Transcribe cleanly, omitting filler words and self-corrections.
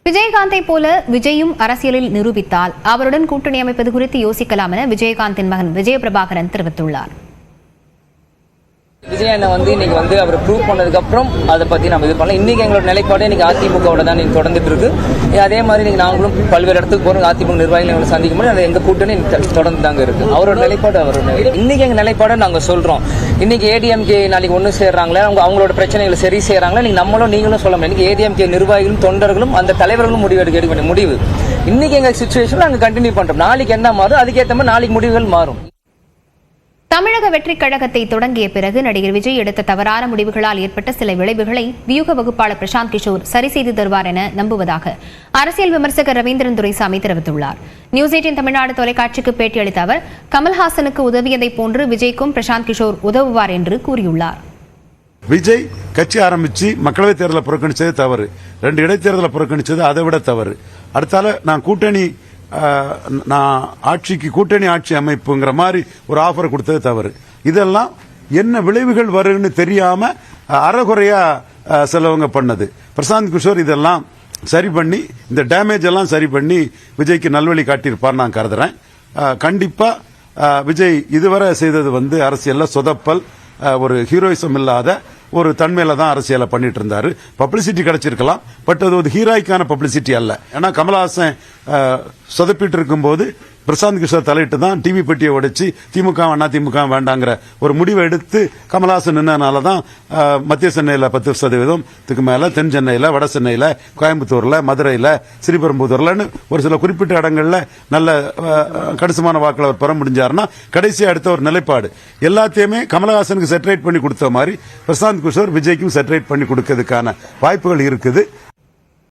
விஜயகாந்தை போல விஜயும் அரசியலில் நிரூபித்தால் அவருடன் கூட்டணி அமைப்பது குறித்து யோசிக்கலாம் என விஜயகாந்தின் மகன் விஜயபிரபாகரன் தெரிவித்துள்ளார். விஜய் அண்ணன் இன்னைக்கு அவர் ப்ரூவ் பண்ணதுக்கு அப்புறம் அதை பத்தி நம்ம இது பண்ணலாம். இன்னைக்கு எங்களோட நிலைப்பாடு இன்னைக்கு அதிமுகவோட தான் தொடர்ந்துட்டு இருக்கு. அதே மாதிரி இன்னைக்கு நாங்களும் பல்வேறு இடத்துக்கு போறோம். அதிமுக நிர்வாகிகளை சந்திக்கும் போது எங்க கூட்டணி தொடர்ந்து தாங்க இருக்கு. அவரோட நிலைப்பாடு இன்னைக்கு எங்க நிலைப்பாடை நாங்க சொல்றோம். இன்னைக்கு ஏடிஎம்கே நாளைக்கு ஒண்ணு சேர்றாங்களே, அவங்களோட பிரச்சனைகளை சரி செய்யறாங்களா, இன்னைக்கு நம்மளும் நீங்களும் சொல்ல முடியும். இன்னைக்கு ஏடிஎம்கே நிர்வாகிகளும் தொண்டர்களும் அந்த தலைவர்களும் எடுக்க வேண்டிய முடிவு. இன்னைக்கு எங்க சிச்சுவேஷன் நாங்க கண்டினியூ பண்றோம். நாளைக்கு என்ன மாறும் அதுக்கேற்ற மாதிரி நாளைக்கு முடிவுகள் மாறும். தமிழக வெற்றிக் கழகத்தை தொடங்கிய பிறகு நடிகர் விஜய் எடுத்த தவறான முடிவுகளால் ஏற்பட்ட சில விளைவுகளை வியூக வகுப்பாளர் பிரசாந்த் கிஷோர் சரி செய்து தருவார் என நம்புவதாக அரசியல் விமர்சகர் ரவீந்திரன் துரைசாமி தெரிவித்துள்ளார். நியூஸ் 18 தமிழ்நாடு தொலைக்காட்சிக்கு பேட்டியளித்த அவர் கமல்ஹாசனுக்கு உதவியதை போன்று விஜய்க்கும் பிரசாந்த் கிஷோர் உதவுவார் என்று கூறியுள்ளார். விஜய் கட்சி ஆரம்பிச்சு மக்களவைத் தேர்தலை புறக்கணிச்சது தவறு, 2 இடைத்தேர்தலை புறக்கணிச்சது அதை விட தவறு. அடுத்தால நான் கூட்டணி ஆட்சி அமைப்புங்கிற மாதிரி ஒரு ஆஃபர் கொடுத்தது தவறு. இதெல்லாம் என்ன விளைவுகள் வரும்னு தெரியாம அறகுறையா செலவங்க பண்ணது. பிரசாந்த் கிஷோர் இதெல்லாம் சரி பண்ணி இந்த டேமேஜ் எல்லாம் சரி பண்ணி விஜய்க்கு நல்வழி காட்டியிருப்பார் நான் கருதுறேன். கண்டிப்பா விஜய் இதுவரை செய்தது அரசியல்ல சொதப்பல், ஒரு ஹீரோயிசம் இல்லாத ஒரு தன்மையில தான் அரசியலை பண்ணிட்டு இருந்தாரு. பப்ளிசிட்டி கிடைச்சிருக்கலாம், பட் அது ஒரு ஹீரோய்க்கான பப்ளிசிட்டி அல்ல. ஏன்னா கமலஹாசன் சொதப்பிட்டு இருக்கும்போது பிரசாந்த் கிஷோர் தலையிட்டு தான் டிவி பெட்டியை உடைச்சு திமுக திமுக வேண்டாங்கிற ஒரு முடிவை எடுத்து கமலஹாசன் நின்னனால தான் மத்திய சென்னையில் 10% மேல, தென் சென்னையில், வட சென்னையில், கோயம்புத்தூர்ல, மதுரையில், ஸ்ரீபெரும்புதூர்லன்னு ஒரு சில குறிப்பிட்ட இடங்கள்ல நல்ல கணிசமான வாக்களை அவர் பெற முடிஞ்சாருன்னா கடைசியா எடுத்த ஒரு நிலைப்பாடு எல்லாத்தையுமே கமலஹாசனுக்கு செட்டரேட் பண்ணி கொடுத்த மாதிரி பிரசாந்த் கிஷோர் விஜய்க்கும் செட்டரேட் பண்ணி கொடுக்கிறதுக்கான வாய்ப்புகள் இருக்குது.